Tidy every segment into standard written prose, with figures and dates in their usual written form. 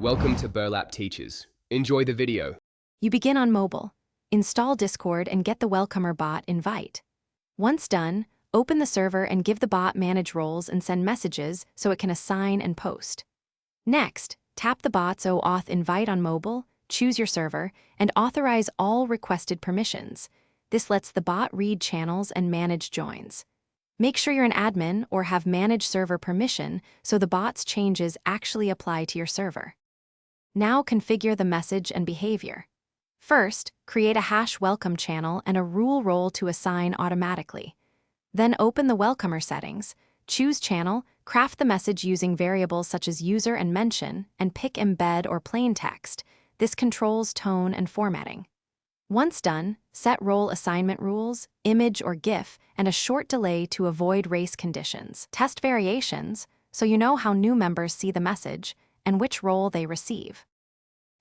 Welcome to Burlap Teachers. Enjoy the video. You begin on mobile. Install Discord and get the welcomer bot invite. Once done, open the server and give the bot manage roles and send messages so it can assign and post. Next, tap the bot's OAuth invite on mobile, choose your server, and authorize all requested permissions. This lets the bot read channels and manage joins. Make sure you're an admin or have manage server permission so the bot's changes actually apply to your server. Now configure the message and behavior. First, create a hash welcome channel and a rule role to assign automatically. Then open the welcomer settings, choose channel, craft the message using variables such as user and mention, and pick embed or plain text. This controls tone and formatting. Once done, set role assignment rules, image or GIF, and a short delay to avoid race conditions. Test variations so you know how new members see the message and which role they receive.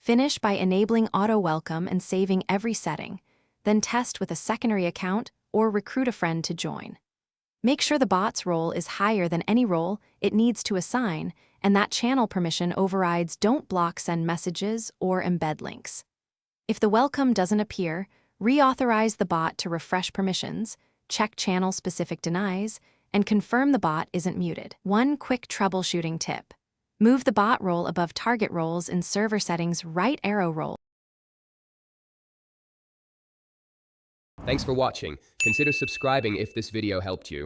Finish by enabling auto-welcome and saving every setting, then test with a secondary account or recruit a friend to join. Make sure the bot's role is higher than any role it needs to assign, and that channel permission overrides don't block send messages or embed links. If the welcome doesn't appear, reauthorize the bot to refresh permissions, check channel-specific denies, and confirm the bot isn't muted. One quick troubleshooting tip. Move the bot role above target roles in server settings right arrow role. Thanks for watching. Consider subscribing if this video helped you.